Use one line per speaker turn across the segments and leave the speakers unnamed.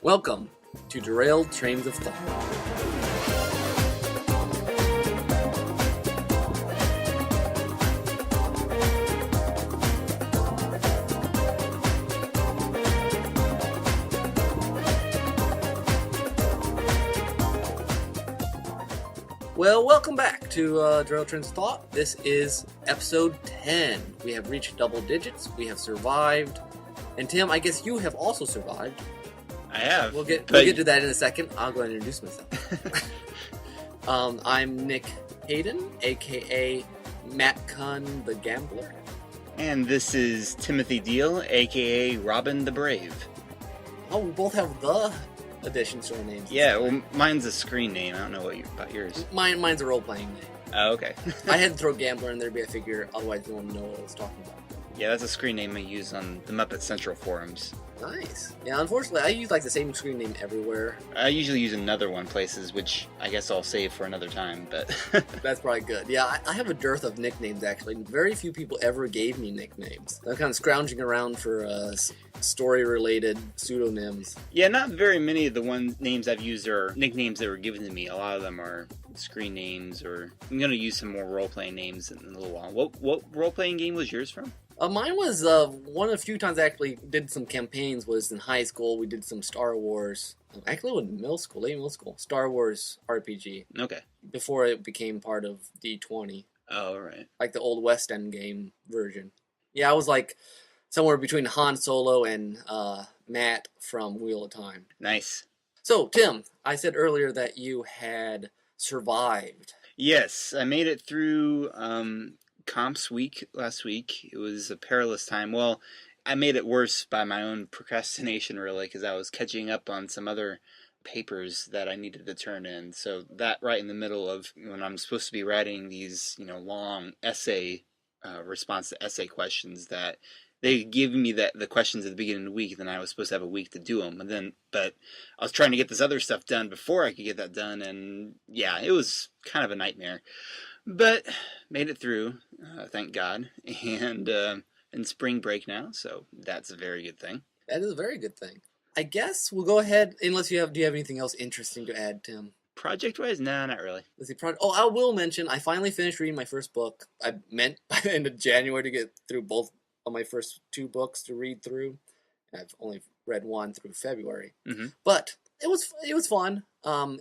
Welcome to Derailed Trains of Thought. Well, welcome back to Derailed Trains of Thought. This is episode 10. We have reached double digits. We have survived. And Tim, I guess you have also survived.
I have.
We'll get to that in a second. I'll go ahead and introduce myself. I'm Nick Hayden, a.k.a. Matt Cunn the Gambler.
And this is Timothy Deal, a.k.a. Robin the Brave.
Oh, we both have the additions to our names.
Yeah, well, mine's a screen name. I don't know about yours.
Mine's a role-playing name.
Oh, okay.
I had to throw Gambler in there, but I figure otherwise no one would know what I was talking about.
Yeah, that's a screen name I use on the Muppet Central forums.
Nice. Yeah, unfortunately, I use like the same screen name everywhere.
I usually use another one places, which I guess I'll save for another time, but...
That's probably good. Yeah, I have a dearth of nicknames, actually. Very few people ever gave me nicknames. I'm kind of scrounging around for story-related pseudonyms.
Yeah, not very many of the names I've used are nicknames that were given to me. A lot of them are screen names, or... I'm going to use some more role-playing names in a little while. What role-playing game was yours from?
Mine was one of the few times I actually did some campaigns was in high school. We did some Star Wars. Actually, it was late middle school. Star Wars RPG.
Okay.
Before it became part of D20.
Oh, right.
Like the old West End game version. Yeah, I was like somewhere between Han Solo and Matt from Wheel of Time.
Nice.
So, Tim, I said earlier that you had survived.
Yes, I made it through... comps week last week. It was a perilous time. Well, I made it worse by my own procrastination, really, because I was catching up on some other papers that I needed to turn in. So that right in the middle of when I'm supposed to be writing these, long essay response to essay questions that they gave me the questions at the beginning of the week, then I was supposed to have a week to do them. But I was trying to get this other stuff done before I could get that done, and yeah, it was kind of a nightmare. But made it through, thank God, and in spring break now, so that's a very good thing.
That is a very good thing. I guess we'll go ahead, unless do you have anything else interesting to add, Tim?
Project-wise? No, not really.
Let's see, I will mention, I finally finished reading my first book. I meant by the end of January to get through both of my first two books to read through. I've only read one through February. Mm-hmm. But it was fun.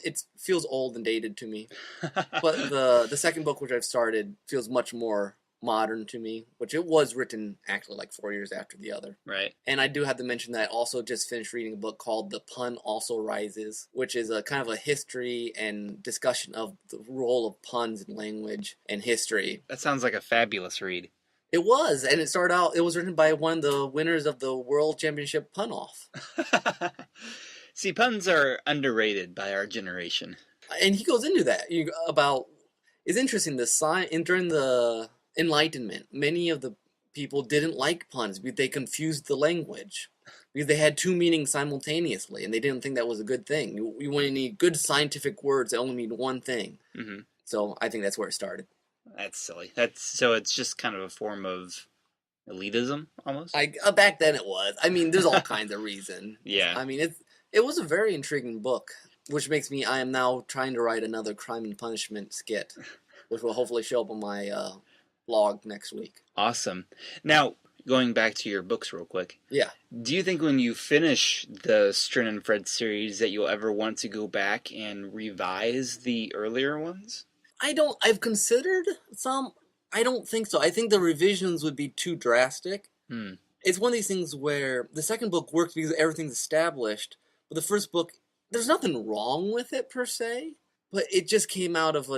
It feels old and dated to me. But the second book, which I've started, feels much more modern to me, which it was written actually like 4 years after the other.
Right. And
I do have to mention that I also just finished reading a book called The Pun Also Rises, which is a kind of a history and discussion of the role of puns in language and history.
That sounds like a fabulous read.
It was, and it was written by one of the winners of the World Championship Pun-Off.
See, puns are underrated by our generation.
And he goes into that about, it's interesting, during the Enlightenment, many of the people didn't like puns because they confused the language. Because they had two meanings simultaneously, and they didn't think that was a good thing. You want to need good scientific words that only mean one thing. Mm-hmm. So I think that's where it started.
That's silly. So it's just kind of a form of elitism, almost?
Back then it was. I mean, there's all kinds of reason.
Yeah.
I mean, it was a very intriguing book, which makes me, I am now trying to write another Crime and Punishment skit, which will hopefully show up on my blog next week.
Awesome. Now, going back to your books real quick.
Yeah.
Do you think when you finish the Strin and Fred series that you'll ever want to go back and revise the earlier ones?
I've considered some. I don't think so. I think the revisions would be too drastic. It's one of these things where the second book works because everything's established, but the first book, there's nothing wrong with it per se, but it just came out of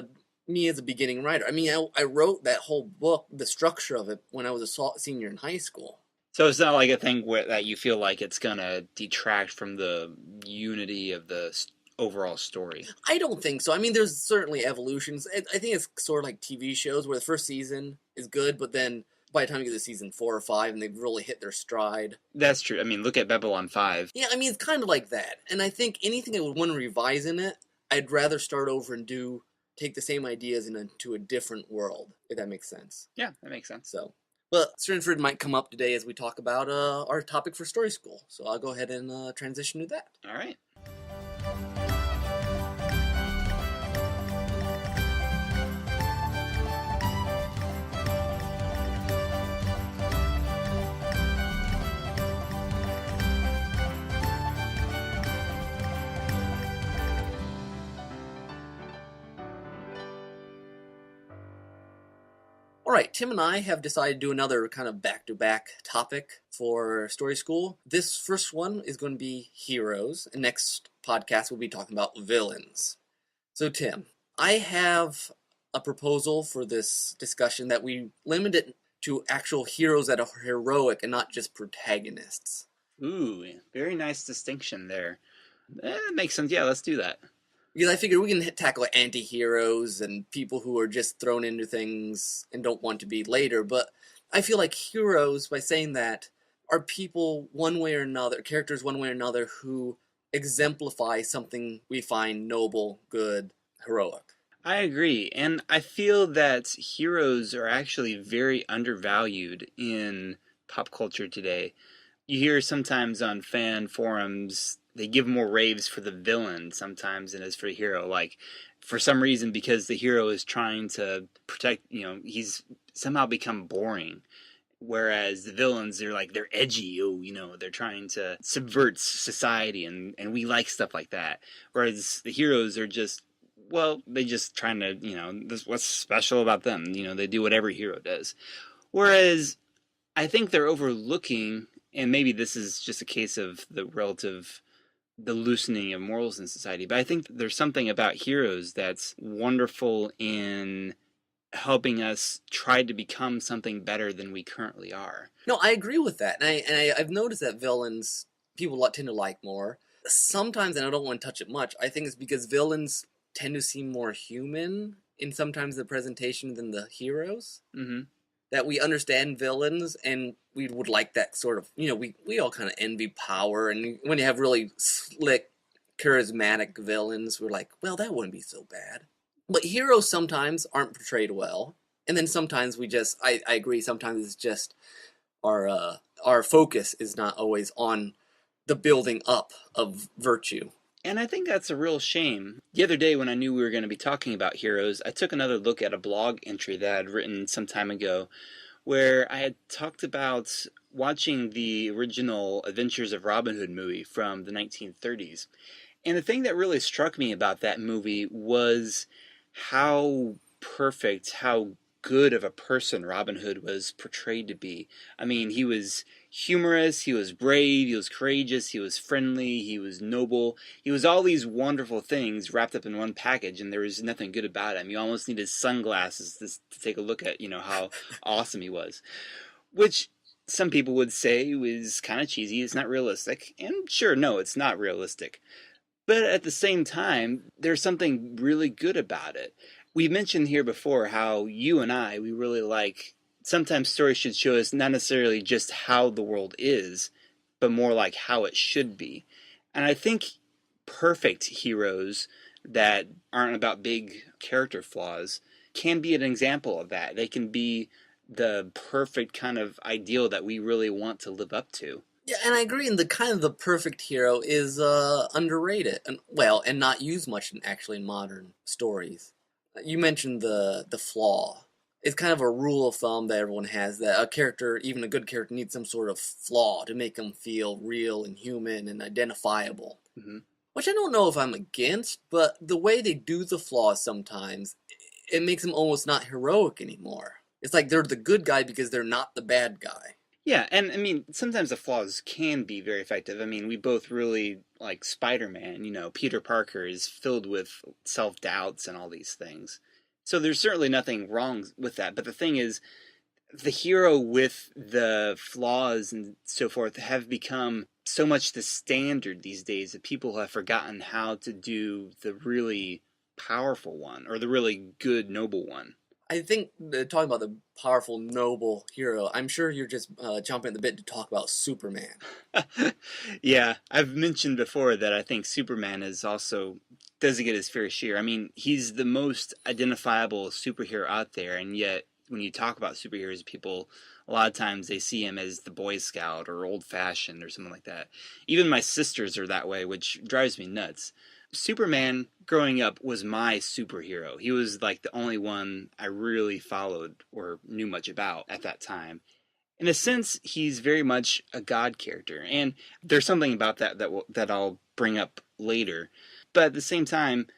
me as a beginning writer. I mean, I wrote that whole book, the structure of it, when I was a senior in high school. So
it's not like a thing that you feel like it's going to detract from the unity of the overall story. I don't think so. I mean, there's certainly evolutions. I think it's sort of like TV shows where the first season is good, but then by the time you get to season 4 or 5 and they've really hit their stride. That's true. I mean, look at Babylon 5. Yeah, I mean, it's kind of like that. And I think anything I would want to revise in it, I'd rather start over and take the same ideas into a different world, if that makes sense. Yeah, that makes sense. So,
But Sternford might come up today as we talk about our topic for Story School. So I'll go ahead and transition to that.
All right.
All right, Tim and I have decided to do another kind of back-to-back topic for Story School. This first one is going to be heroes, and next podcast we'll be talking about villains. So Tim, I have a proposal for this discussion that we limit it to actual heroes that are heroic and not just protagonists.
Ooh, very nice distinction there. That makes sense. Yeah, let's do that.
Because I figure we can tackle anti-heroes and people who are just thrown into things and don't want to be later, but I feel like heroes, by saying that, are people one way or another, characters one way or another, who exemplify something we find noble, good, heroic.
I agree, and I feel that heroes are actually very undervalued in pop culture today. You hear sometimes on fan forums, they give more raves for the villain sometimes than as for the hero. Like, for some reason, because the hero is trying to protect, he's somehow become boring. Whereas the villains, they're edgy, they're trying to subvert society, and we like stuff like that. Whereas the heroes are just, they just trying to, what's special about them? They do what every hero does. Whereas I think they're overlooking, and maybe this is just a case of the loosening of morals in society, but I think there's something about heroes that's wonderful in helping us try to become something better than we currently are.
No, I agree with that, and I've noticed that villains people tend to like more. Sometimes, and I don't want to touch it much, I think it's because villains tend to seem more human in sometimes the presentation than the heroes.
Mm-hmm.
That we understand villains, and we would like that sort of, we all kind of envy power, and when you have really slick, charismatic villains, we're like, well, that wouldn't be so bad. But heroes sometimes aren't portrayed well, and then sometimes I agree, sometimes it's just our focus is not always on the building up of virtue.
And I think that's a real shame. The other day when I knew we were going to be talking about heroes, I took another look at a blog entry that I'd written some time ago where I had talked about watching the original Adventures of Robin Hood movie from the 1930s. And the thing that really struck me about that movie was how perfect, how good of a person Robin Hood was portrayed to be. I mean, he was humorous, he was brave, he was courageous, he was friendly, he was noble. He was all these wonderful things wrapped up in one package, and there was nothing good about him. You almost needed sunglasses to take a look at, how awesome he was. Which some people would say was kind of cheesy, it's not realistic. And sure, no, it's not realistic. But at the same time, there's something really good about it. We mentioned here before how you and I, we really like, sometimes stories should show us not necessarily just how the world is, but more like how it should be. And I think perfect heroes that aren't about big character flaws can be an example of that. They can be the perfect kind of ideal that we really want to live up to.
Yeah, and I agree. And the perfect hero is underrated, and not used much in modern stories. You mentioned the flaw. It's kind of a rule of thumb that everyone has, that a character, even a good character, needs some sort of flaw to make them feel real and human and identifiable.
Mm-hmm.
Which I don't know if I'm against, but the way they do the flaws sometimes, it makes them almost not heroic anymore. It's like they're the good guy because they're not the bad guy.
Yeah, and I mean, sometimes the flaws can be very effective. I mean, we both really like Spider-Man. Peter Parker is filled with self-doubts and all these things. So there's certainly nothing wrong with that. But the thing is, the hero with the flaws and so forth have become so much the standard these days that people have forgotten how to do the really powerful one, or the really good, noble one.
I think, talking about the powerful, noble hero, I'm sure you're just chomping at the bit to talk about Superman.
Yeah, I've mentioned before that I think Superman doesn't get his fair share. I mean, he's the most identifiable superhero out there, and yet when you talk about superheroes, people a lot of times they see him as the Boy Scout or old-fashioned or something like that. Even my sisters are that way, which drives me nuts. Superman, growing up, was my superhero. He was like the only one I really followed or knew much about at that time. In a sense, he's very much a god character, and there's something about that I'll bring up later. But at the same time,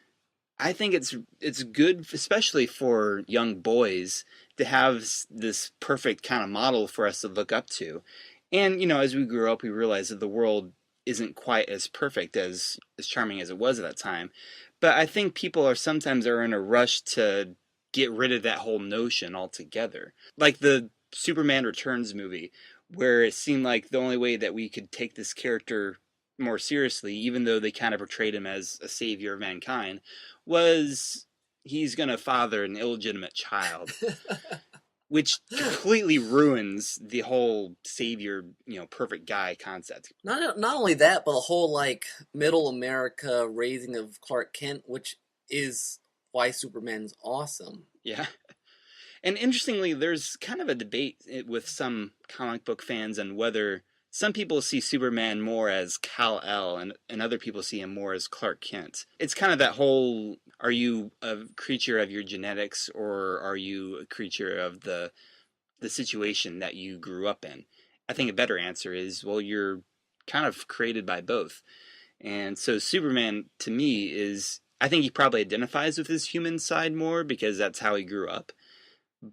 I think it's good, especially for young boys, to have this perfect kind of model for us to look up to. And as we grew up, we realized that the world isn't quite as perfect as charming as it was at that time. But I think people sometimes are in a rush to get rid of that whole notion altogether. Like the Superman Returns movie, where it seemed like the only way that we could take this character more seriously, even though they kind of portrayed him as a savior of mankind, was he's going to father an illegitimate child. Which completely ruins the whole savior, perfect guy concept.
Not only that, but the whole like middle America raising of Clark Kent, which is why Superman's awesome.
Yeah. And interestingly, there's kind of a debate with some comic book fans on whether some people see Superman more as Kal-El and other people see him more as Clark Kent. It's kind of that whole, are you a creature of your genetics or are you a creature of the situation that you grew up in? I think a better answer is, well, you're kind of created by both. And so Superman, to me, I think he probably identifies with his human side more because that's how he grew up.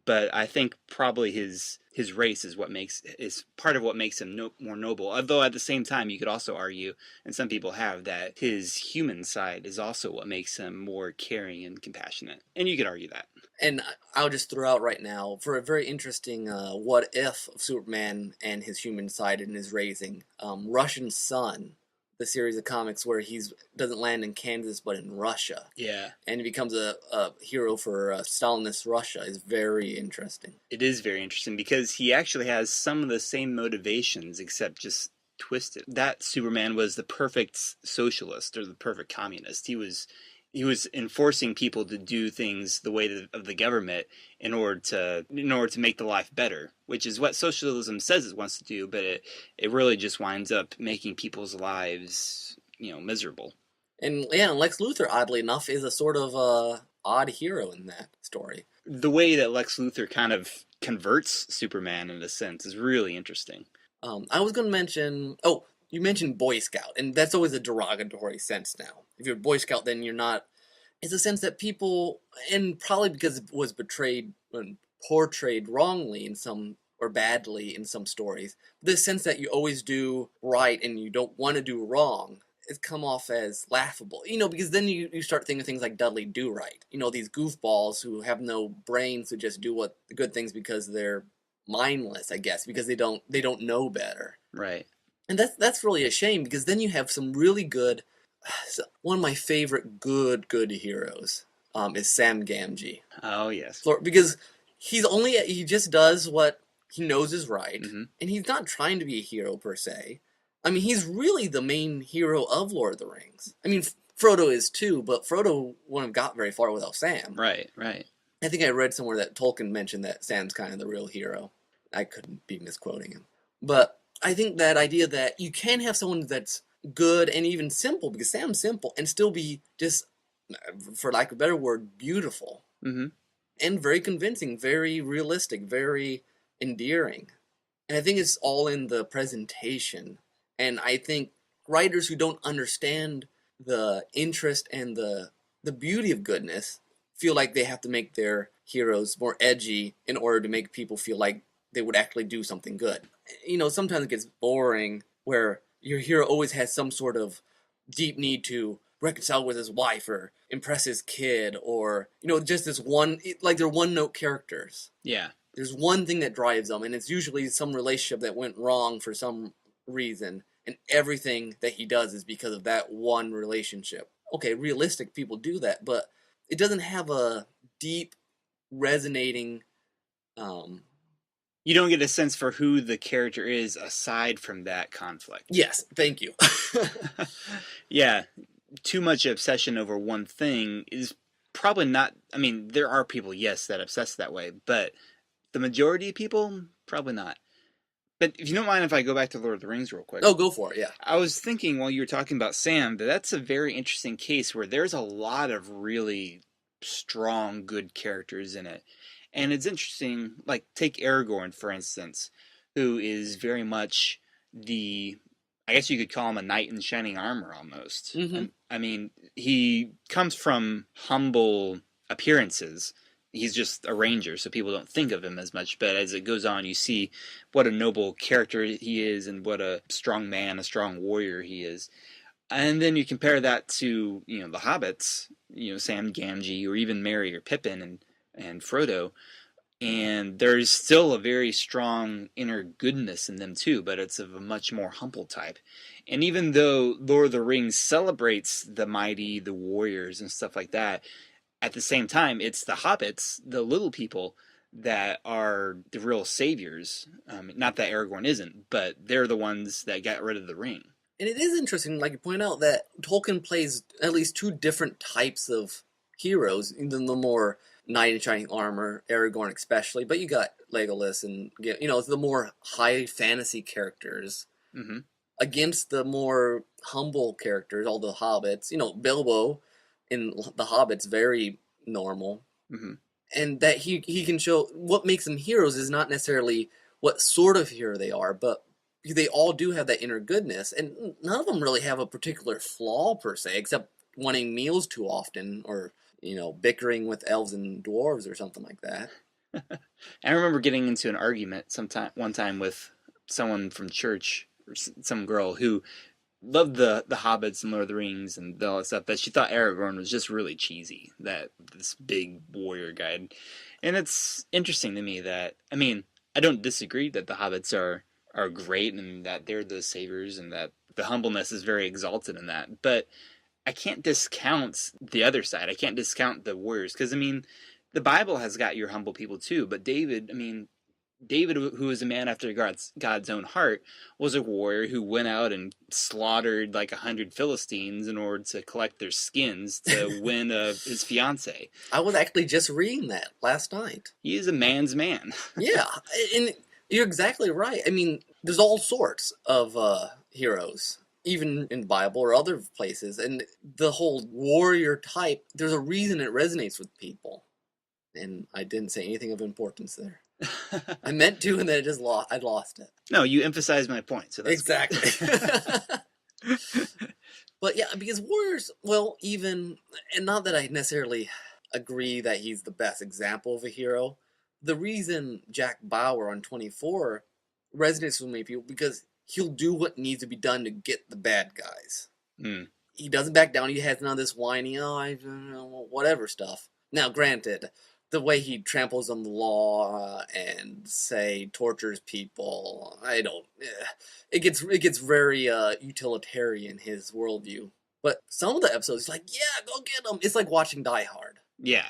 But I think probably his race is part of what makes him more noble. Although at the same time, you could also argue, and some people have, that his human side is also what makes him more caring and compassionate. And you could argue that.
And I'll just throw out right now, for a very interesting what if of Superman and his human side and his raising, Russian Sun, the series of comics where he doesn't land in Kansas but in Russia.
Yeah.
And he becomes a hero for Stalinist Russia is very interesting.
It is very interesting because he actually has some of the same motivations except just twisted. That Superman was the perfect socialist or the perfect communist. He was enforcing people to do things the way of the government in order to make the life better, which is what socialism says it wants to do, but it really just winds up making people's lives, miserable.
And yeah, Lex Luthor, oddly enough, is a sort of odd hero in that story.
The way that Lex Luthor kind of converts Superman in a sense is really interesting.
I was going to mention, you mentioned Boy Scout, and that's always a derogatory sense now. If you're a Boy Scout, then you're not. It's a sense that people, and probably because it was betrayed and portrayed wrongly in some, or badly in some stories, this sense that you always do right and you don't want to do wrong, it's come off as laughable. Because then you start thinking of things like Dudley Do-Right. These goofballs who have no brains who just do the good things because they're mindless, I guess, because they don't know better.
Right.
And that's really a shame because then you have some really good. One of my favorite good heroes is Sam Gamgee.
Oh yes.
Because he just does what he knows is right,
mm-hmm.
and he's not trying to be a hero per se. I mean, he's really the main hero of Lord of the Rings. I mean, Frodo is too, but Frodo wouldn't have got very far without Sam.
Right.
I think I read somewhere that Tolkien mentioned that Sam's kind of the real hero. I couldn't be misquoting him. But I think that idea that you can have someone that's good and even simple, because Sam's simple, and still be just, for lack of a better word, beautiful.
Mm-hmm.
And very convincing, very realistic, very endearing. And I think it's all in the presentation. And I think writers who don't understand the interest and the beauty of goodness feel like they have to make their heroes more edgy in order to make people feel like they would actually do something good. Sometimes it gets boring where your hero always has some sort of deep need to reconcile with his wife or impress his kid, or just this one, like they're one-note characters.
Yeah. There's
one thing that drives them, and it's usually some relationship that went wrong for some reason, and everything that he does is because of that one relationship. Okay, realistic people do that, but it doesn't have a deep, resonating.
You don't get a sense for who the character is aside from that conflict.
Yes, thank you.
Yeah, too much obsession over one thing is probably not. I mean, there are people, yes, that obsess that way, but the majority of people probably not. But if you don't mind if I go back to Lord of the Rings real quick.
Oh, go for it, yeah.
I was thinking while you were talking about Sam that that's a very interesting case where there's a lot of really strong, good characters in it. And it's interesting, like, take Aragorn, for instance, who is very much I guess you could call him a knight in shining armor almost.
Mm-hmm.
I mean, he comes from humble appearances. He's just a ranger, so people don't think of him as much. But as it goes on, you see what a noble character he is and what a strong man, a strong warrior he is. And then you compare that to, the hobbits, Sam Gamgee, or even Merry or Pippin and Frodo. And there's still a very strong inner goodness in them too, but it's of a much more humble type. And even though Lord of the Rings celebrates the mighty, the warriors and stuff like that, at the same time, it's the hobbits, the little people, that are the real saviors. Not that Aragorn isn't, but they're the ones that got rid of the ring.
And it is interesting, like you point out, that Tolkien plays at least two different types of heroes, even the more knight in shining armor, Aragorn especially, but you got Legolas and, the more high fantasy characters against the more humble characters, all the hobbits. Bilbo in the Hobbit's very normal.
Mm-hmm.
And that he can show what makes them heroes is not necessarily what sort of hero they are, but they all do have that inner goodness, and none of them really have a particular flaw per se, except wanting meals too often, or bickering with elves and dwarves or something like that.
I remember getting into an argument one time with someone from church, or some girl who loved the Hobbits and Lord of the Rings and all that stuff, but she thought Aragorn was just really cheesy, this big warrior guy. And it's interesting to me that, I don't disagree that the Hobbits are great and that they're the saviors and that the humbleness is very exalted in that, but I can't discount the other side. I can't discount the warriors, because the Bible has got your humble people too, but David, who was a man after God's own heart, was a warrior who went out and slaughtered like 100 Philistines in order to collect their skins to win his fiancée.
I was actually just reading that last night.
He is a man's man.
Yeah, and you're exactly right. There's all sorts of heroes, even in the Bible or other places, and the whole warrior type, there's a reason it resonates with people. And I didn't say anything of importance there. I meant to, and then I lost it.
No, you emphasized my point. So that's
exactly. But yeah, because warriors, and not that I necessarily agree that he's the best example of a hero. The reason Jack Bauer on 24 resonates with many people, because he'll do what needs to be done to get the bad guys.
Mm.
He doesn't back down. He has none of this whiny, whatever stuff. Now, granted, the way he tramples on the law and tortures people, it gets very utilitarian, his worldview. But some of the episodes, he's like, yeah, go get him. It's like watching Die Hard.
Yeah.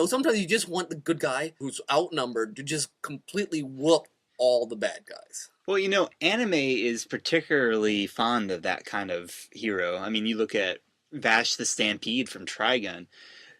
Sometimes you just want the good guy who's outnumbered to just completely whoop all the bad guys.
Well, anime is particularly fond of that kind of hero. You look at Vash the Stampede from Trigun,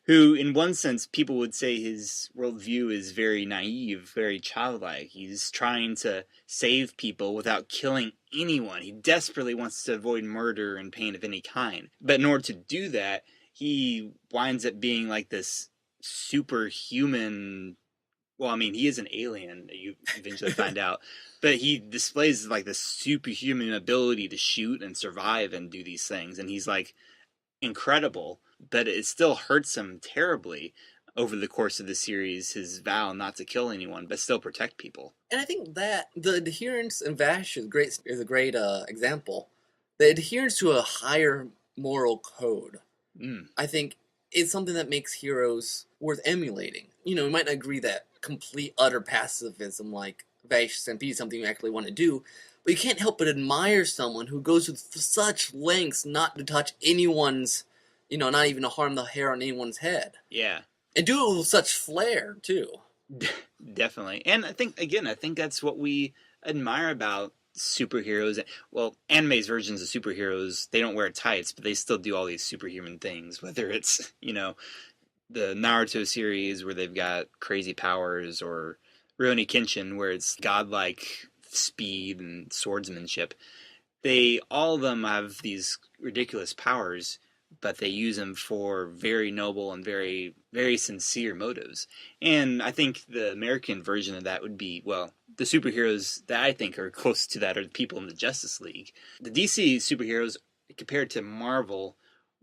who, in one sense, people would say his worldview is very naive, very childlike. He's trying to save people without killing anyone. He desperately wants to avoid murder and pain of any kind. But in order to do that, he winds up being like this superhuman. Well, he is an alien, you eventually find out. But he displays like this superhuman ability to shoot and survive and do these things. And he's like incredible, but it still hurts him terribly over the course of the series, his vow not to kill anyone, but still protect people.
And I think that the adherence in Vash is a great example. The adherence to a higher moral code, I think, is something that makes heroes worth emulating. We might not agree that complete, utter pacifism like Vash Stampede is something you actually want to do, but you can't help but admire someone who goes to such lengths not to touch anyone's, not even to harm the hair on anyone's head.
Yeah.
And do it with such flair, too.
Definitely. And I think that's what we admire about superheroes. Well, anime's versions of superheroes, they don't wear tights, but they still do all these superhuman things, whether it's, the Naruto series where they've got crazy powers, or Rurouni Kenshin, where it's godlike speed and swordsmanship. All of them have these ridiculous powers, but they use them for very noble and very, very sincere motives. And I think the American version of that would be, well, the superheroes that I think are close to that are the people in the Justice League. The DC superheroes, compared to Marvel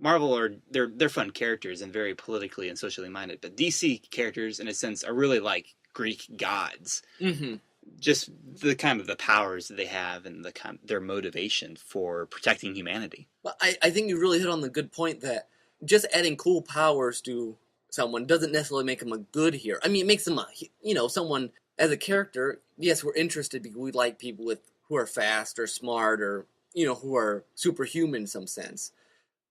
are they're fun characters and very politically and socially minded, but DC characters, in a sense, are really like Greek gods.
Mm-hmm.
Just the kind of the powers that they have and their motivation for protecting humanity.
Well, I think you really hit on the good point that just adding cool powers to someone doesn't necessarily make them a good hero. I mean, it makes them someone as a character. Yes, we're interested because we like people who are fast or smart or who are superhuman in some sense.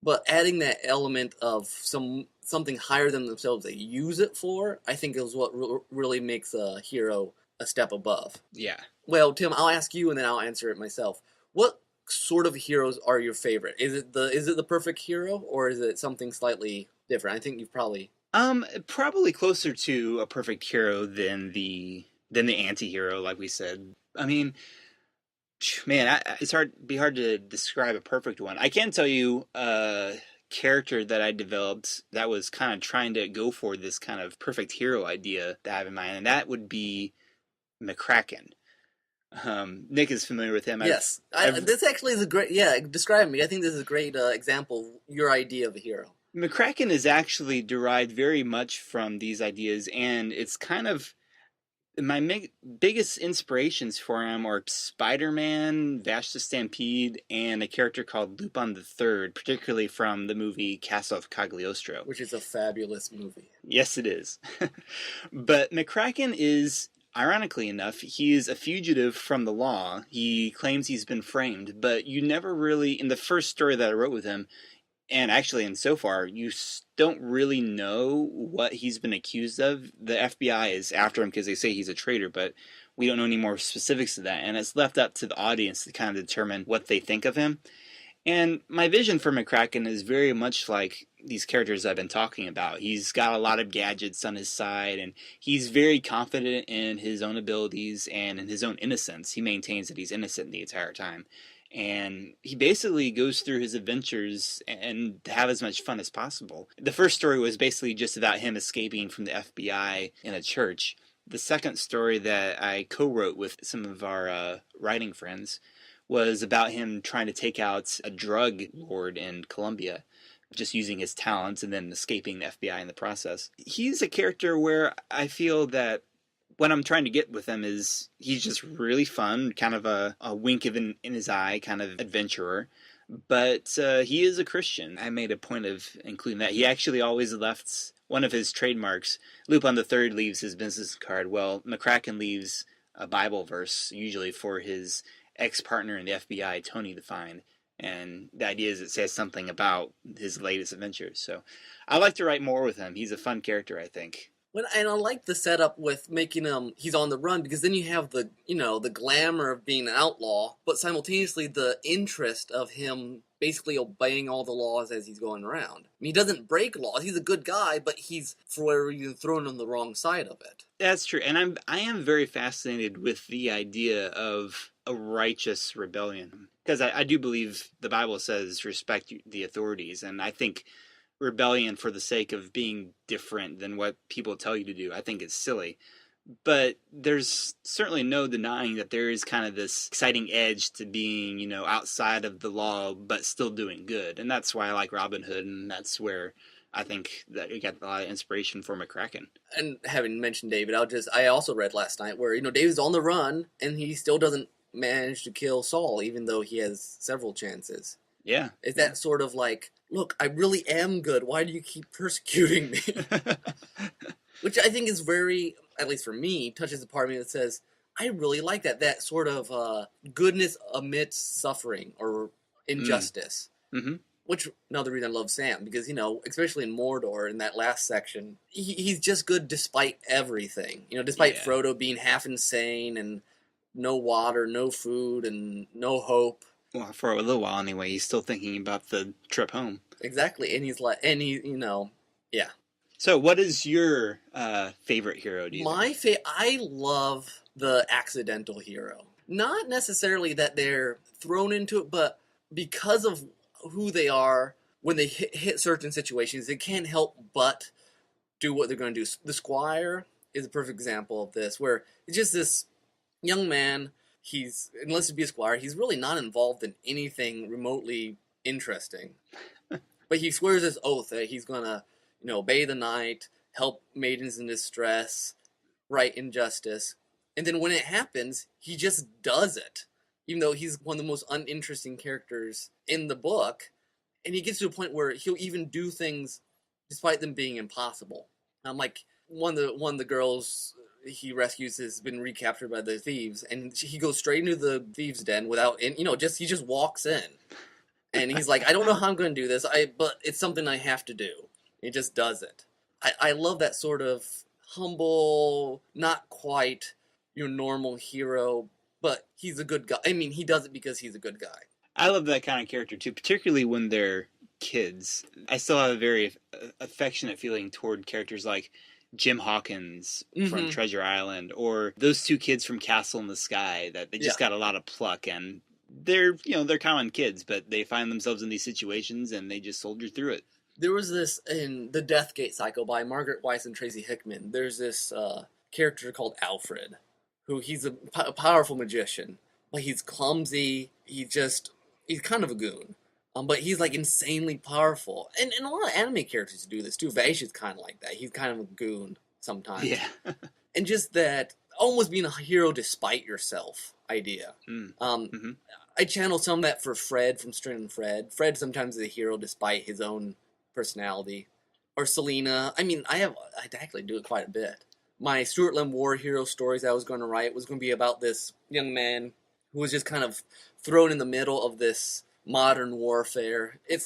But adding that element of something higher than themselves they use it for, I think is what really makes a hero a step above.
Yeah.
Well, Tim, I'll ask you and then I'll answer it myself. What sort of heroes are your favorite? Is it the perfect hero or is it something slightly different? I think you've probably
closer to a perfect hero than the anti-hero, like we said. I mean, man, it's hard to describe a perfect one. I can tell you a character that I developed that was kind of trying to go for this kind of perfect hero idea that I have in mind, and that would be McCracken. Nick is familiar with him.
Yes. This actually is a great... Yeah, describe me. I think this is a great example of your idea of a hero.
McCracken is actually derived very much from these ideas, and it's kind of... My biggest inspirations for him are Spider-Man, Vash the Stampede, and a character called Lupin the Third, particularly from the movie Castle of Cagliostro.
Which is a fabulous movie.
Yes, it is. But McCracken is... Ironically enough, he is a fugitive from the law. He claims he's been framed, but you never really, in the first story that I wrote with him, and actually in so far, you don't really know what he's been accused of. The FBI is after him because they say he's a traitor, but we don't know any more specifics of that, and it's left up to the audience to kind of determine what they think of him. And my vision for McCracken is very much like these characters I've been talking about. He's got a lot of gadgets on his side, and he's very confident in his own abilities and in his own innocence. He maintains that he's innocent the entire time. And he basically goes through his adventures and have as much fun as possible. The first story was basically just about him escaping from the FBI in a church. The second story that I co-wrote with some of our writing friends was about him trying to take out a drug lord in Colombia, just using his talents and then escaping the FBI in the process. He's a character where I feel that what I'm trying to get with him is he's just really fun, kind of a wink in his eye kind of adventurer. But he is a Christian. I made a point of including that. He actually always left one of his trademarks. Lupin the Third leaves his business card. Well, McCracken leaves a Bible verse, usually for his ex-partner in the FBI, Tony the Fine. And the idea is it says something about his latest adventures. So I like to write more with him. He's a fun character, I think.
And I like the setup with making him, he's on the run, because then you have the glamour of being an outlaw, but simultaneously the interest of him basically obeying all the laws as he's going around. I mean, he doesn't break laws. He's a good guy, but he's, for whatever reason, thrown on the wrong side of it.
That's true. And I am very fascinated with the idea of a righteous rebellion. Because I do believe the Bible says respect the authorities, and I think rebellion for the sake of being different than what people tell you to do, I think it's silly. But there's certainly no denying that there is kind of this exciting edge to being, outside of the law, but still doing good. And that's why I like Robin Hood, and that's where I think that we got a lot of inspiration for McCracken.
And having mentioned David, I also read last night where, David's on the run, and he still doesn't manage to kill Saul, even though he has several chances.
Yeah.
Is that sort of like, look, I really am good. Why do you keep persecuting me? Which I think is very, at least for me, touches the part of me that says, I really like that. That sort of goodness amidst suffering or injustice. Mm-hmm. Which, another reason I love Sam, because, especially in Mordor, in that last section, he's just good despite everything. Despite Frodo being half insane and no water, no food, and no hope.
Well, for a little while anyway, he's still thinking about the trip home.
Exactly, and he's like, yeah.
So, what is your favorite hero? Do you think?
I love the accidental hero. Not necessarily that they're thrown into it, but because of who they are, when they hit certain situations, they can't help but do what they're going to do. The Squire is a perfect example of this, where it's just this young man. He's enlisted to be a squire. He's really not involved in anything remotely interesting, but he swears his oath that he's gonna, obey the knight, help maidens in distress, right injustice, and then when it happens, he just does it, even though he's one of the most uninteresting characters in the book, and he gets to a point where he'll even do things despite them being impossible. Like one of the girls he rescues has been recaptured by the thieves, and he goes straight into the thieves' den without, he just walks in, and he's like, I don't know how I'm going to do this, but it's something I have to do. He just does it. I love that sort of humble, not quite your normal hero, but he's a good guy. I mean, he does it because he's a good guy.
I love that kind of character too, particularly when they're kids. I still have a very affectionate feeling toward characters like Jim Hawkins from Treasure Island, or those two kids from Castle in the Sky that they just got a lot of pluck, and they're common kids, but they find themselves in these situations and they just soldier through it.
There was this in The Deathgate Cycle by Margaret Weiss and Tracy Hickman. There's this character called Alfred, who he's a powerful magician, but he's clumsy. He's kind of a goon. But he's like insanely powerful. And a lot of anime characters do this too. Vash is kind of like that. He's kind of a goon sometimes.
Yeah.
And just that almost being a hero despite yourself idea. I channel some of that for Fred from String and Fred. Fred sometimes is a hero despite his own personality. Or Selena. I mean, I actually do it quite a bit. My Stuart Lem War hero stories I was going to write was going to be about this young man who was just kind of thrown in the middle of this modern warfare. It's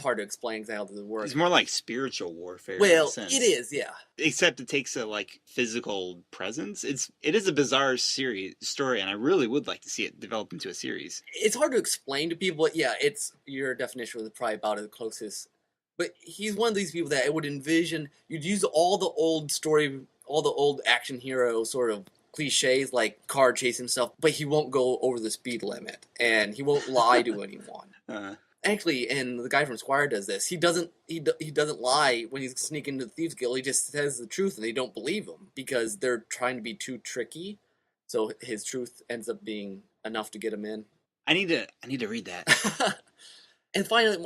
hard to explain exactly the word.
It's more like spiritual warfare.
Well,
in a sense.
it is, yeah.
Except it takes a physical presence. It is a bizarre story, and I really would like to see it develop into a series.
It's hard to explain to people, but yeah, it's your definition was probably about the closest. But he's one of these people that I would envision you'd use all the old action hero sort of cliches like car chasing stuff, but he won't go over the speed limit, and he won't lie to anyone. Actually, and the guy from Squire does this. He doesn't lie when he's sneaking into the Thieves Guild. He just says the truth, and they don't believe him because they're trying to be too tricky. So his truth ends up being enough to get him in.
I need to read that.
And finally,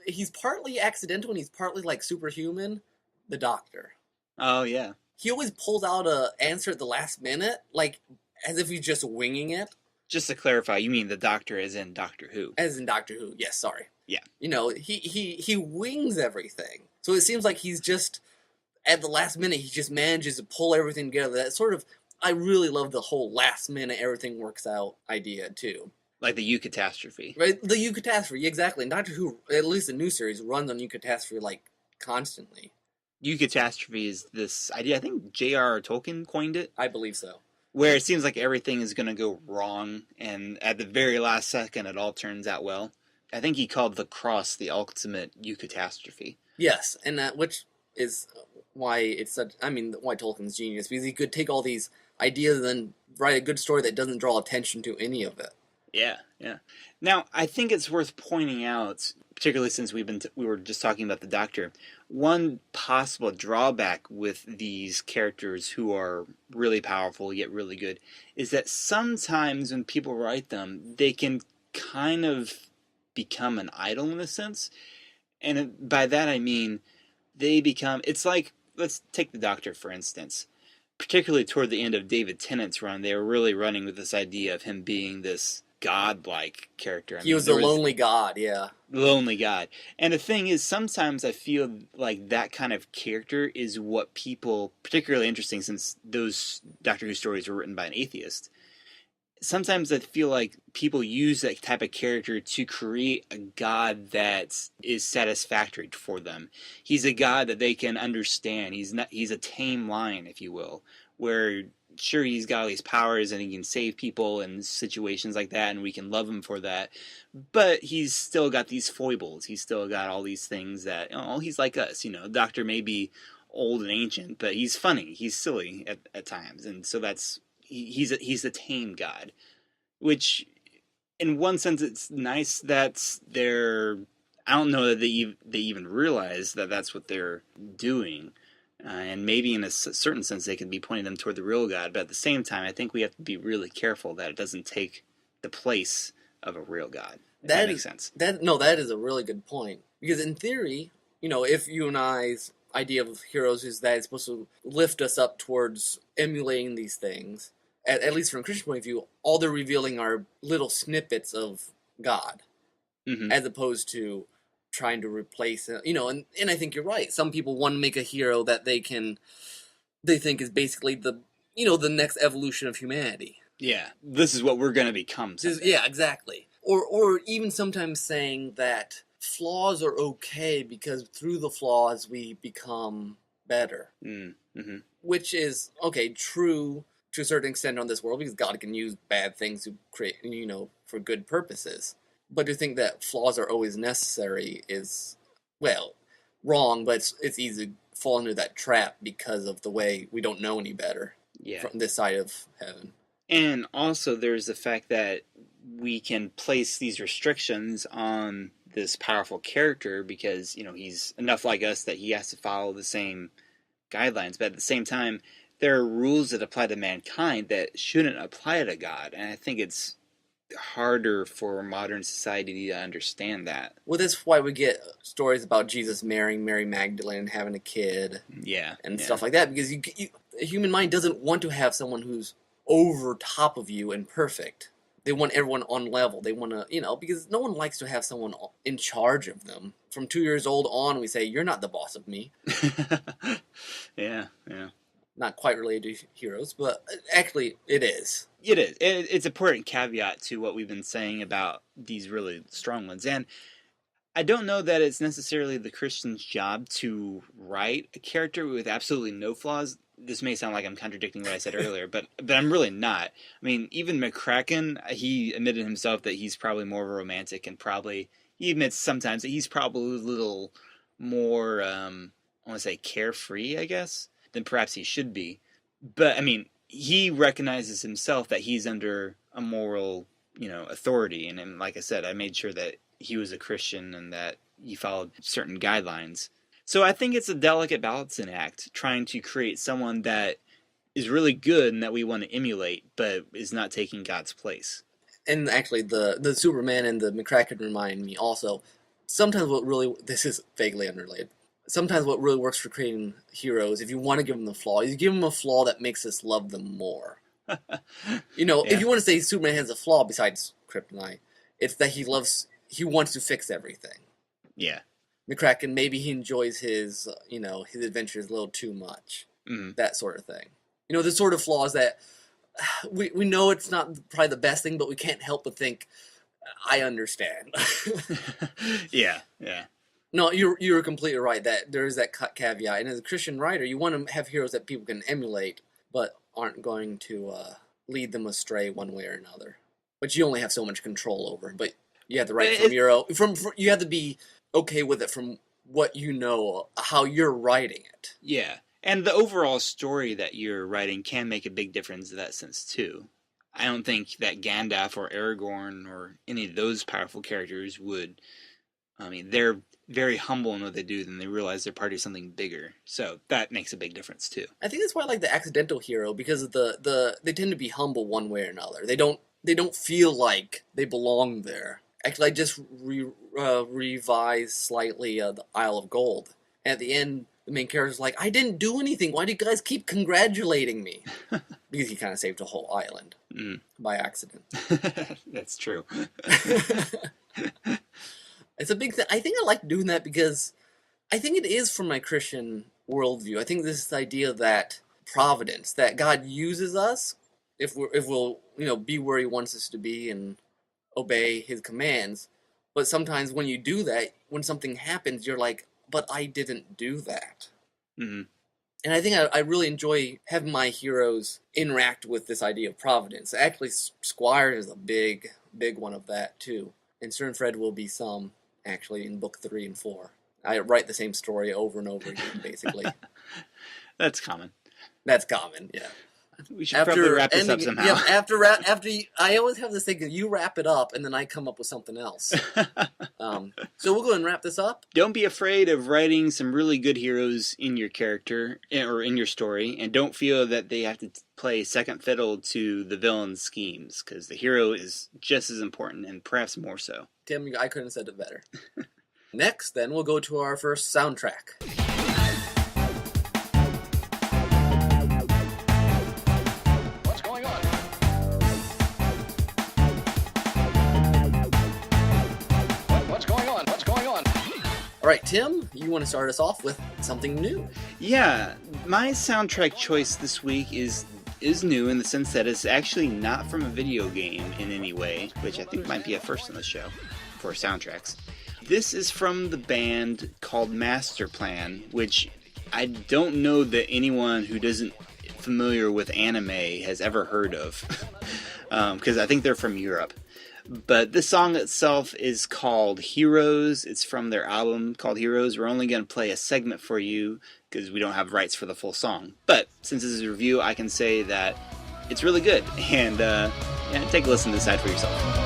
he's partly accidental and he's partly like superhuman. The Doctor.
Oh yeah.
He always pulls out an answer at the last minute, like as if he's just winging it.
Just to clarify, you mean the Doctor as in Doctor Who?
As in Doctor Who, yes, sorry.
Yeah.
He wings everything. So it seems like he's just, at the last minute, he just manages to pull everything together. That sort of, I really love the whole last minute, everything works out idea, too.
Like the eucatastrophe.
Right, the eucatastrophe, exactly. And Doctor Who, at least the new series, runs on eucatastrophe, constantly.
Eucatastrophe is this idea, I think J.R.R. Tolkien coined it.
I believe so.
Where it seems like everything is going to go wrong, and at the very last second it all turns out well. I think he called the cross the ultimate eucatastrophe.
Yes, and which is why it's such, why Tolkien's genius, because he could take all these ideas and then write a good story that doesn't draw attention to any of it.
Yeah. Now, I think it's worth pointing out, particularly since we were just talking about the Doctor, one possible drawback with these characters who are really powerful yet really good is that sometimes when people write them, they can kind of become an idol in a sense. And by that I mean they become, it's like, let's take the Doctor for instance. Particularly toward the end of David Tennant's run, they were really running with this idea of him being this god-like character.
He was the lonely god, yeah.
Lonely god. And the thing is, sometimes I feel like that kind of character is what people, particularly interesting since those Doctor Who stories were written by an atheist, sometimes I feel like people use that type of character to create a god that is satisfactory for them. He's a god that they can understand. He's a tame lion, if you will, where sure, he's got all these powers and he can save people in situations like that, and we can love him for that. But he's still got these foibles. He's still got all these things that, he's like us. The Doctor may be old and ancient, but he's funny. He's silly at times. And so he's a tame god, which in one sense it's nice that they're, I don't know that they even realize that that's what they're doing. And maybe in a certain sense they could be pointing them toward the real God, but at the same time I think we have to be really careful that it doesn't take the place of a real God. That makes sense.
That is a really good point. Because in theory, if you and I's idea of heroes is that it's supposed to lift us up towards emulating these things, at least from a Christian point of view, all they're revealing are little snippets of God, as opposed to trying to replace it, and I think you're right. Some people want to make a hero that they think is basically the next evolution of humanity.
Yeah, this is what we're going to become.
Yeah, exactly. Or even sometimes saying that flaws are okay because through the flaws we become better. Which is, okay, true to a certain extent on this world, because God can use bad things to create, for good purposes. But to think that flaws are always necessary is, well, wrong, but it's easy to fall into that trap because of the way we don't know any better from this side of heaven.
And also there's the fact that we can place these restrictions on this powerful character because, he's enough like us that he has to follow the same guidelines. But at the same time, there are rules that apply to mankind that shouldn't apply to God. And I think it's harder for modern society to understand that.
Well, that's why we get stories about Jesus marrying Mary Magdalene and having a kid. And stuff like that, because the human mind doesn't want to have someone who's over top of you and perfect. They want everyone on level. They want to, because no one likes to have someone in charge of them. From 2 years old on, we say, you're not the boss of me.
Yeah.
Not quite related to heroes, but actually it is.
It is. It's an important caveat to what we've been saying about these really strong ones. And I don't know that it's necessarily the Christian's job to write a character with absolutely no flaws. This may sound like I'm contradicting what I said earlier, but I'm really not. I mean, even McCracken, he admitted himself that he's probably more of a romantic, and he admits sometimes that he's probably a little more, I want to say carefree, I guess, than perhaps he should be. But, I mean, he recognizes himself that he's under a moral, authority. And like I said, I made sure that he was a Christian and that he followed certain guidelines. So I think it's a delicate balancing act, trying to create someone that is really good and that we want to emulate, but is not taking God's place.
And actually, the Superman and the McCracken remind me also, sometimes this is vaguely unrelated, sometimes what really works for creating heroes, if you want to give them the flaw, is you give them a flaw that makes us love them more. If you want to say Superman has a flaw besides kryptonite, it's that he wants to fix everything.
Yeah.
McCracken, maybe he enjoys his adventures a little too much. That sort of thing. The sort of flaws that we know it's not probably the best thing, but we can't help but think, I understand.
Yeah.
No, you're completely right that there is that caveat. And as a Christian writer, you want to have heroes that people can emulate, but aren't going to lead them astray one way or another. But you only have so much control over. But you have to write you have to be okay with it from what you know, how you're writing it.
Yeah, and the overall story that you're writing can make a big difference in that sense too. I don't think that Gandalf or Aragorn or any of those powerful characters would. I mean, they're very humble in what they do, and they realize they're part of something bigger. So that makes a big difference too. I
think that's why I like the accidental hero, because of they tend to be humble one way or another. They don't feel like they belong there. Actually, I just revised slightly the Isle of Gold. And at the end, the main character's like, I didn't do anything. Why do you guys keep congratulating me? Because he kind of saved a whole island by accident.
That's true.
It's a big thing. I think I like doing that because I think it is from my Christian worldview. I think this idea that providence, that God uses us if we'll be where He wants us to be and obey His commands. But sometimes when you do that, when something happens, you're like, but I didn't do that. And I think I really enjoy having my heroes interact with this idea of providence. Actually, Squire is a big one of that, too. And Sir and Fred will be some, actually, in book 3 and 4. I write the same story over and over again, basically.
That's common.
That's common, yeah.
We should probably wrap this up somehow.
Yeah, after I always have this thing that you wrap it up and then I come up with something else. So we'll go ahead and wrap this up.
Don't be afraid of writing some really good heroes in your character or in your story, and don't feel that they have to play second fiddle to the villain's schemes, because the hero is just as important and perhaps more so.
Tim, I couldn't have said it better. Next, then, we'll go to our first soundtrack. All right, Tim, you want to start us off with something new?
Yeah, my soundtrack choice this week is new in the sense that it's actually not from a video game in any way, which I think might be a first on the show for soundtracks. This is from the band called Master Plan, which I don't know that anyone who isn't familiar with anime has ever heard of, because I think they're from Europe. But this song itself is called Heroes. It's from their album called Heroes. We're only going to play a segment for you because we don't have rights for the full song. But since this is a review, I can say that it's really good. And take a listen to this side for yourself.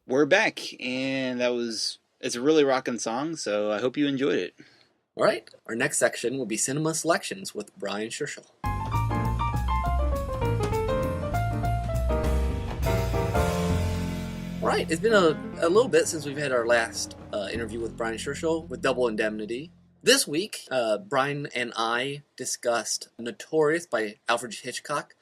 We're back, and it's a really rocking song, so I hope you enjoyed it.
All right, our next section will be Cinema Selections with Brian Scherschel. All right, it's been a little bit since we've had our last interview with Brian Scherschel with Double Indemnity. This week, Brian and I discussed Notorious by Alfred Hitchcock.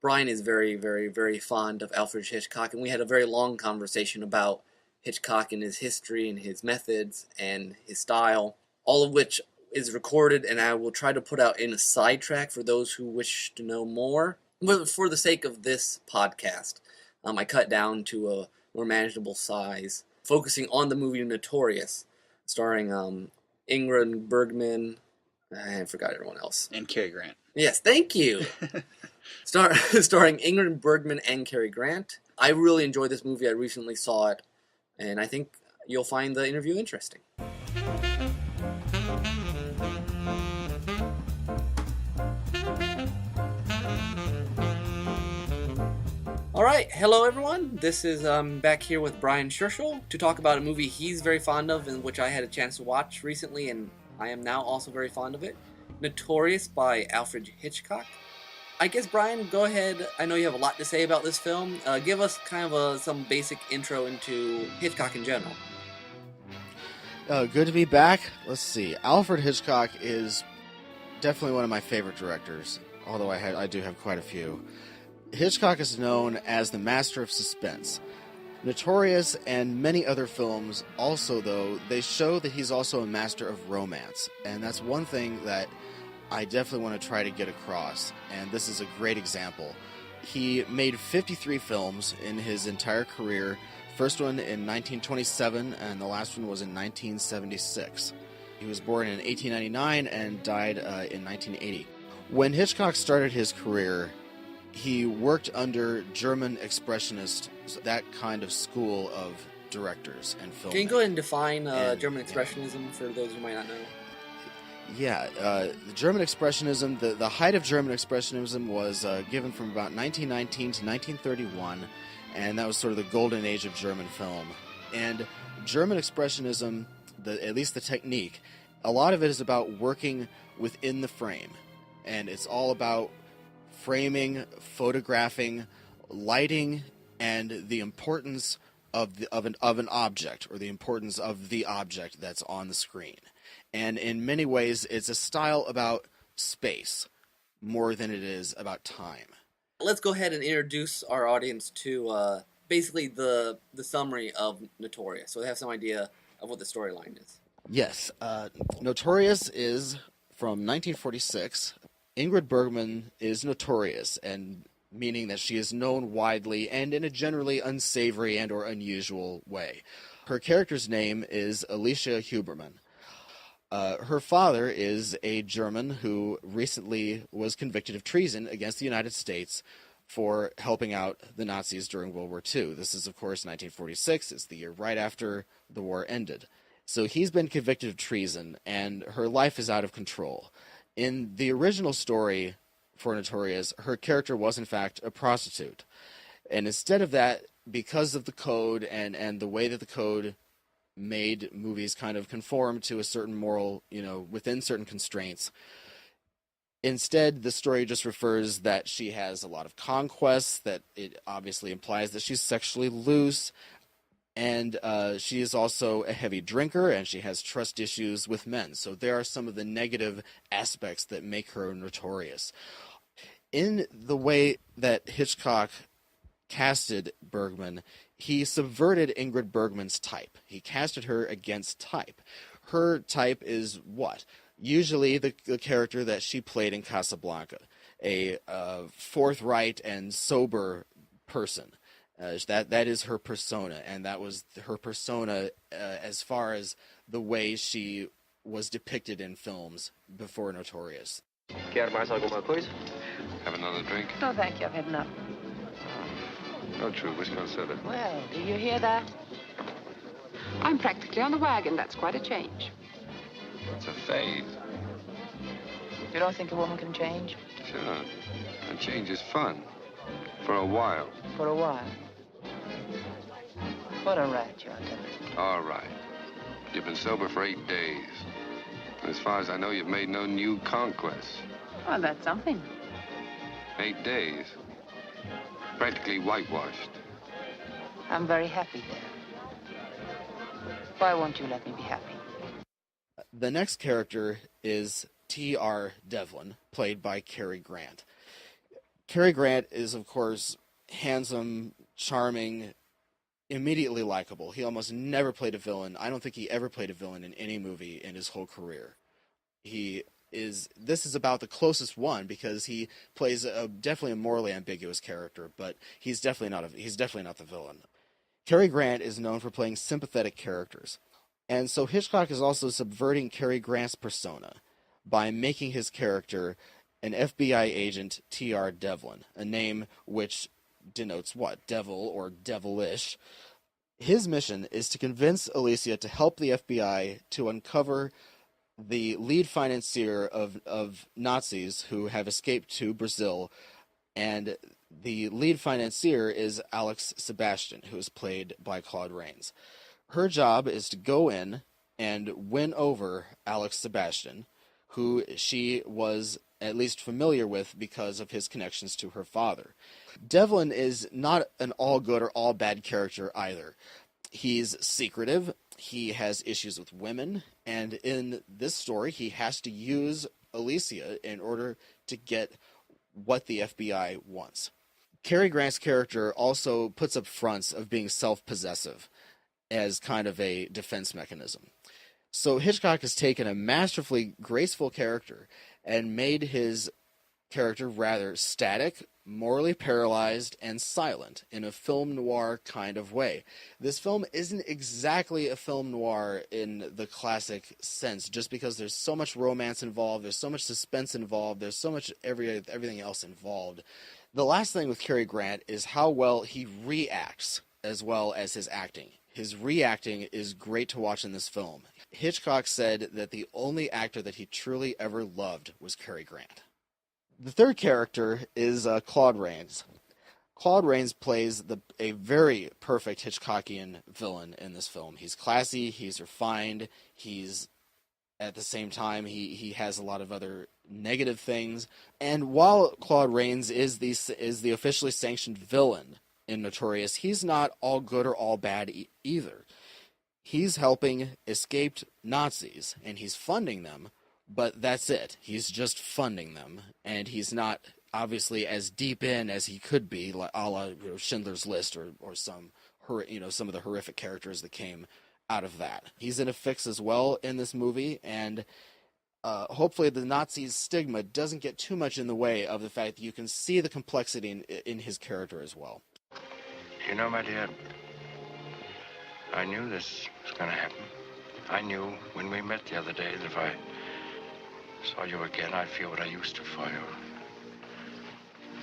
Brian is very, very, very fond of Alfred Hitchcock, and we had a very long conversation about Hitchcock and his history and his methods and his style, all of which is recorded, and I will try to put out in a sidetrack for those who wish to know more. But for the sake of this podcast, I cut down to a more manageable size, focusing on the movie Notorious, starring Ingrid Bergman. I forgot everyone else.
And Cary Grant.
Yes, thank you. Starring Ingrid Bergman and Cary Grant. I really enjoyed this movie. I recently saw it, and I think you'll find the interview interesting. All right, hello everyone. This is back here with Brian Scherschel to talk about a movie he's very fond of and which I had a chance to watch recently, and I am now also very fond of it. Notorious by Alfred Hitchcock. I guess, Brian, go ahead. I know you have a lot to say about this film. Give us kind of some basic intro into Hitchcock in general.
Good to be back. Let's see. Alfred Hitchcock is definitely one of my favorite directors, although I do have quite a few. Hitchcock is known as the master of suspense. Notorious and many other films also, though, they show that he's also a master of romance. And that's one thing that I definitely want to try to get across. And this is a great example. He made 53 films in his entire career. First one in 1927, and the last one was in 1976. He was born in 1899 and died in 1980. When Hitchcock started his career, he worked under German Expressionists, that kind of school of directors and filmmakers. Can
you go ahead and define German Expressionism for those who might not know?
Yeah, the German Expressionism, the height of German Expressionism was given from about 1919 to 1931, and that was sort of the golden age of German film. And German Expressionism, at least the technique, a lot of it is about working within the frame, and it's all about framing, photographing, lighting, and the importance of an object, or the importance of the object that's on the screen. And in many ways, it's a style about space more than it is about time.
Let's go ahead and introduce our audience to basically the summary of Notorious, so they have some idea of what the storyline is.
Yes, Notorious is from 1946. Ingrid Bergman is notorious, and meaning that she is known widely and in a generally unsavory and or unusual way. Her character's name is Alicia Huberman. Her father is a German who recently was convicted of treason against the United States for helping out the Nazis during World War II. This is, of course, 1946. It's the year right after the war ended. So he's been convicted of treason, and her life is out of control. In the original story for Notorious, her character was, in fact, a prostitute. And instead of that, because of the code and the way that the code made movies kind of conform to a certain moral, within certain constraints, instead, the story just refers that she has a lot of conquests, that it obviously implies that she's sexually loose, and she is also a heavy drinker, and she has trust issues with men. So there are some of the negative aspects that make her notorious. In the way that Hitchcock casted Bergman, he subverted Ingrid Bergman's type. He casted her against type. Her type is what? Usually the character that she played in Casablanca, a forthright and sober person. That is her persona, and that was her persona as far as the way she was depicted in films before Notorious.
Quer mais alguma coisa?
Have another drink?
No, thank you. I've had enough.
No, true. Whiskey on soda.
Well, do you hear that?
I'm practically on the wagon. That's quite a change.
It's a phase.
You don't think a woman can change?
Sure. And change is fun. For a while.
For a while. What a rat you are, Dennis.
All right. You've been sober for 8 days. And as far as I know, you've made no new conquests.
Well, that's something.
8 days. Practically whitewashed.
I'm very happy there. Why won't you let me be happy?
The next character is T.R. Devlin, played by Cary Grant. Cary Grant is, of course, handsome, charming, immediately likable. He almost never played a villain. I don't think he ever played a villain in any movie in his whole career. This is about the closest one because he plays definitely a morally ambiguous character, but he's definitely not the villain. Cary Grant is known for playing sympathetic characters. And so Hitchcock is also subverting Cary Grant's persona by making his character an FBI agent, T.R. Devlin, a name which denotes what? Devil or devilish. His mission is to convince Alicia to help the FBI to uncover the lead financier of Nazis who have escaped to Brazil, and the lead financier is Alex Sebastian, who is played by Claude Rains. Her job is to go in and win over Alex Sebastian, who she was at least familiar with because of his connections to her father. Devlin is not an all good or all bad character either. He's secretive, he has issues with women, and in this story he has to use Alicia in order to get what the FBI wants. Cary Grant's character also puts up fronts of being self-possessive as kind of a defense mechanism. So Hitchcock has taken a masterfully graceful character and made his character rather static, morally paralyzed, and silent in a film noir kind of way. This film isn't exactly a film noir in the classic sense, just because there's so much romance involved, there's so much suspense involved, there's so much everything else involved. The last thing with Cary Grant is how well he reacts as well as his acting. His reacting is great to watch in this film. Hitchcock said that the only actor that he truly ever loved was Cary Grant. The third character is Claude Rains. Claude Rains plays a very perfect Hitchcockian villain in this film. He's classy, he's refined, he's at the same time he has a lot of other negative things. And while Claude Rains is the officially sanctioned villain in Notorious, he's not all good or all bad either. He's helping escaped Nazis, and he's funding them, but that's it. He's just funding them, and he's not obviously as deep in as he could be, like a la Schindler's List or some of the horrific characters that came out of that. He's in a fix as well in this movie, and hopefully the Nazis' stigma doesn't get too much in the way of the fact that you can see the complexity in his character as well.
You know, my dear, I knew this was going to happen. I knew when we met the other day that if I saw you again, I'd feel what I used to for you.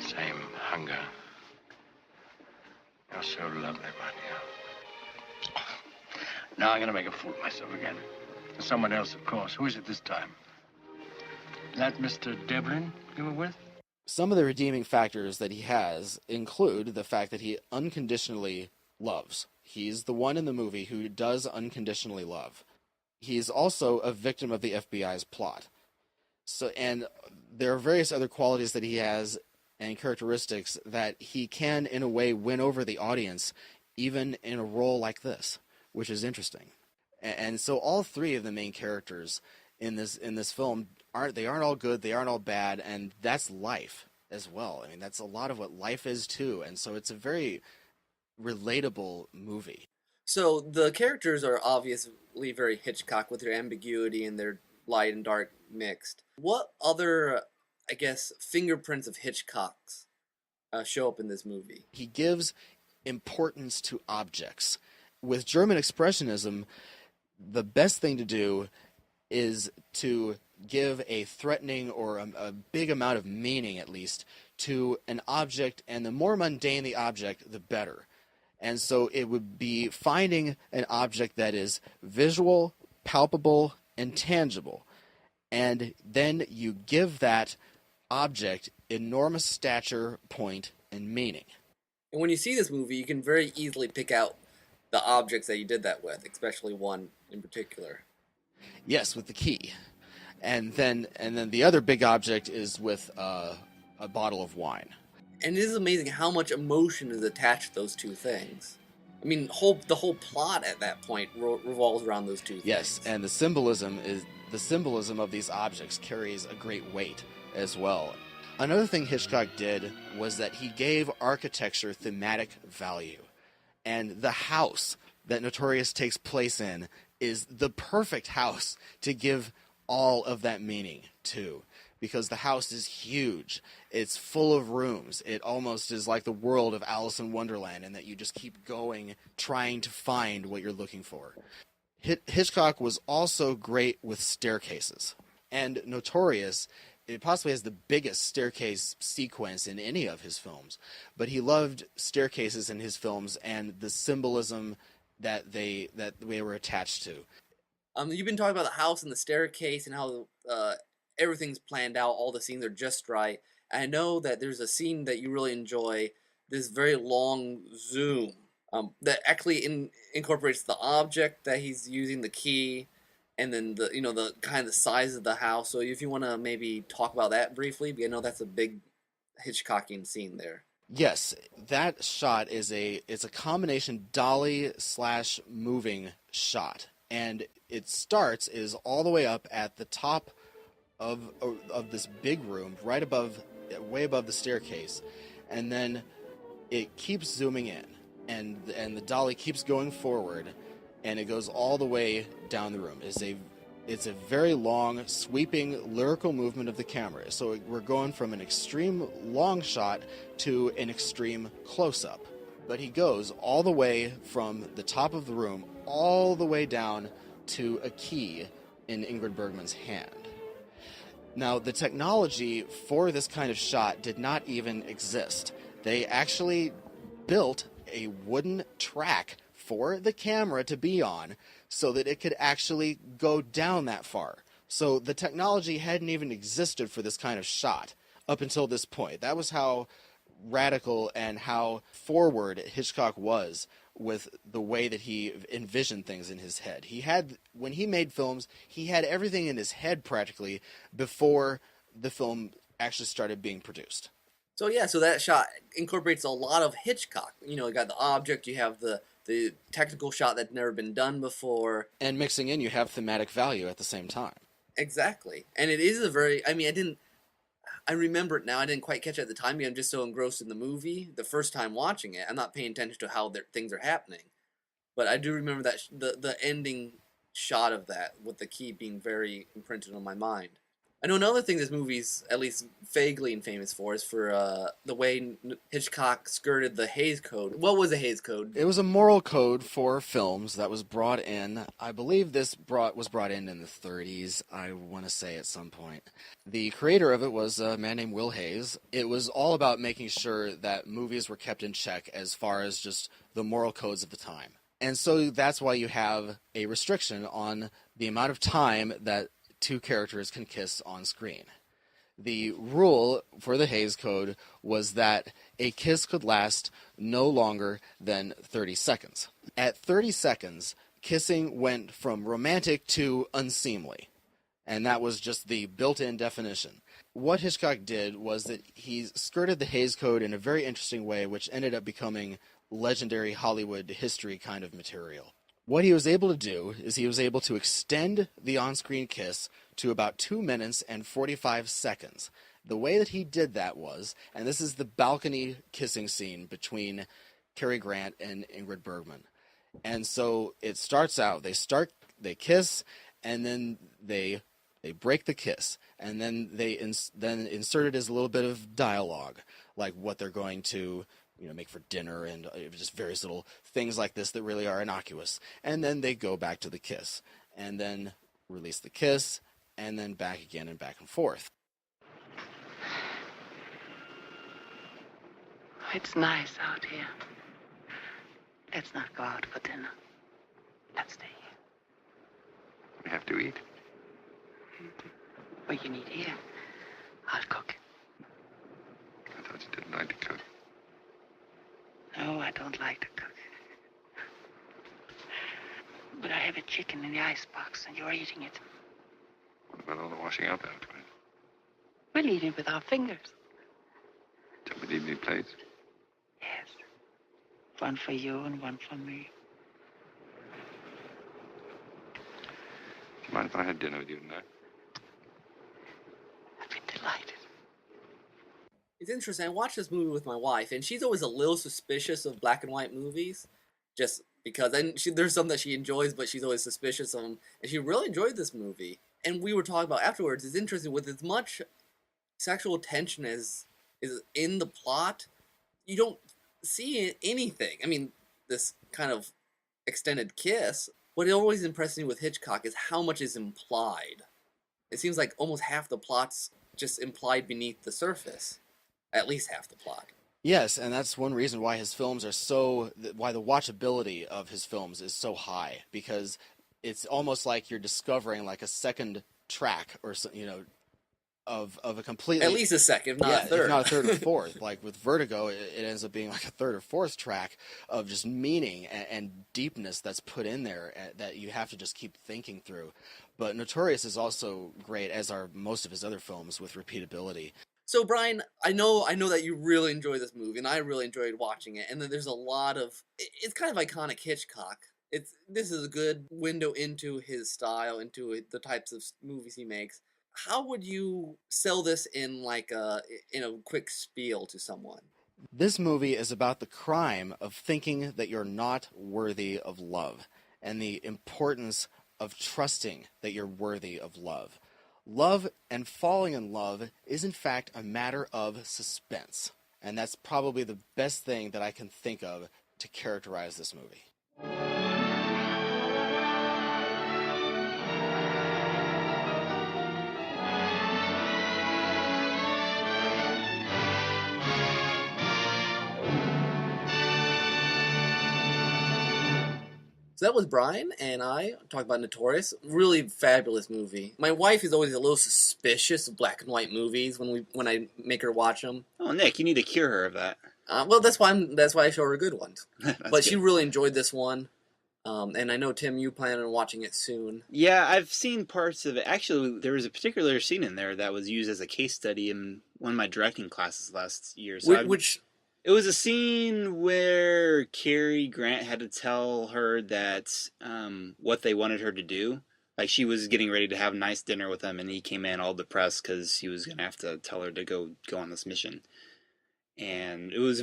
Same hunger. You're so lovely, my dear. Now I'm going to make a fool of myself again. Someone else, of course. Who is it this time? That Mr. Devlin you were with?
Some of the redeeming factors that he has include the fact that he unconditionally loves. He's the one in the movie who does unconditionally love. He's also a victim of the FBI's plot. So, and there are various other qualities that he has and characteristics that he can, in a way, win over the audience, even in a role like this, which is interesting. And so all three of the main characters in this film aren't all good, they aren't all bad, and that's life as well. I mean, that's a lot of what life is too, and so it's a very relatable movie.
So the characters are obviously very Hitchcock with their ambiguity and their light and dark mixed. What other, I guess, fingerprints of Hitchcock's show up in this movie?
He gives importance to objects. With German Expressionism, the best thing to do is to give a threatening or a big amount of meaning, at least, to an object, and the more mundane the object, the better. And so it would be finding an object that is visual, palpable, and tangible. And then you give that object enormous stature, point, and meaning.
And when you see this movie, you can very easily pick out the objects that you did that with, especially one in particular.
Yes, with the key. And then the other big object is with a bottle of wine.
And it is amazing how much emotion is attached to those two things. I mean, the whole plot at that point revolves around those two things.
Yes, and the symbolism of these objects carries a great weight as well. Another thing Hitchcock did was that he gave architecture thematic value. And the house that Notorious takes place in is the perfect house to give all of that meaning to, because the house is huge. It's full of rooms. It almost is like the world of Alice in Wonderland, in that you just keep going, trying to find what you're looking for. Hitchcock was also great with staircases. And Notorious, it possibly has the biggest staircase sequence in any of his films. But he loved staircases in his films and the symbolism that they were attached to.
You've been talking about the house and the staircase and how everything's planned out, all the scenes are just right. And I know that there's a scene that you really enjoy, this very long zoom that actually incorporates the object that he's using, the key, and then the kind of the size of the house. So if you want to maybe talk about that briefly, because I know that's a big Hitchcockian scene there.
Yes, that shot it's a combination dolly / moving shot, and it starts is all the way up at the top of this big room, way above the staircase, and then it keeps zooming in, and the dolly keeps going forward, and it goes all the way down the room. It's a very long, sweeping, lyrical movement of the camera. So we're going from an extreme long shot to an extreme close-up. But he goes all the way from the top of the room all the way down to a key in Ingrid Bergman's hand. Now, the technology for this kind of shot did not even exist. They actually built a wooden track for the camera to be on so that it could actually go down that far. So the technology hadn't even existed for this kind of shot up until this point. That was how radical and how forward Hitchcock was with the way that he envisioned things in his head. When he made films, he had everything in his head practically before the film actually started being produced.
So yeah, so that shot incorporates a lot of Hitchcock. You got the object, you have the technical shot that's never been done before.
And mixing in, you have thematic value at the same time.
Exactly. And it is I remember it now. I didn't quite catch it at the time because I'm just so engrossed in the movie. The first time watching it, I'm not paying attention to how things are happening. But I do remember that the ending shot of that, with the key being very imprinted on my mind. I know another thing this movie's at least vaguely famous for is for the way Hitchcock skirted the Hays Code. What was the Hays Code?
It was a moral code for films that was brought in. I believe this was brought in the 30s, I want to say at some point. The creator of it was a man named Will Hays. It was all about making sure that movies were kept in check as far as just the moral codes of the time. And so that's why you have a restriction on the amount of time that two characters can kiss on screen. The rule for the Hays Code was that a kiss could last no longer than 30 seconds. At 30 seconds, kissing went from romantic to unseemly, and that was just the built-in definition. What Hitchcock did was that he skirted the Hays Code in a very interesting way, which ended up becoming legendary Hollywood history kind of material. What he was able to do is he was able to extend the on-screen kiss to about 2 minutes and 45 seconds. The way that he did that was, and this is the balcony kissing scene between Cary Grant and Ingrid Bergman. And so it starts out, they kiss, and then they break the kiss, and then they insert it as a little bit of dialogue, like what they're going to make for dinner, and just various little things like this that really are innocuous. And then they go back to the kiss, and then release the kiss, and then back again and back and forth.
It's nice out here. Let's not go out for dinner. Let's stay here.
We have to eat.
What you need here, I'll cook.
I thought you didn't like to cook.
No, I don't like to cook. But I have a chicken in the icebox, and you're eating it.
What about all the washing up afterwards?
We'll eat it with our fingers.
Don't we need new plates?
Yes. One for you and one for me.
Do you mind if I had dinner with you tonight?
I'd be delighted.
It's interesting. I watched this movie with my wife, and she's always a little suspicious of black and white movies, just because there's some that she enjoys, but she's always suspicious of them. And she really enjoyed this movie. And we were talking about afterwards. It's interesting, with as much sexual tension as is in the plot, you don't see anything. I mean, this kind of extended kiss, what always impresses me with Hitchcock is how much is implied. It seems like almost half the plot's just implied beneath the surface. At least half the plot.
Yes, and that's one reason why his films are why the watchability of his films is so high, because it's almost like you're discovering like a second track or of a completely,
at least a second, if not a third.
If not a third or fourth. Like with Vertigo, it ends up being like a third or fourth track of just meaning and deepness that's put in there that you have to just keep thinking through. But Notorious is also great, as are most of his other films, with repeatability.
So Brian, I know that you really enjoy this movie, and I really enjoyed watching it. And then there's a lot of, it's kind of iconic Hitchcock. This is a good window into his style, into the types of movies he makes. How would you sell this in a quick spiel to someone?
This movie is about the crime of thinking that you're not worthy of love, and the importance of trusting that you're worthy of love. Love and falling in love is in fact a matter of suspense, and that's probably the best thing that I can think of to characterize this movie.
So that was Brian, and I talked about Notorious. Really fabulous movie. My wife is always a little suspicious of black and white movies when I make her watch them.
Oh, Nick, you need to cure her of that.
Well, that's why I show her good ones. But
good.
She really enjoyed this one, and I know, Tim, you plan on watching it soon.
Yeah, I've seen parts of it. Actually, there was a particular scene in there that was used as a case study in one of my directing classes last year. So it was a scene where Cary Grant had to tell her that what they wanted her to do. Like, she was getting ready to have a nice dinner with him, and he came in all depressed because he was going to have to tell her to go on this mission. And it was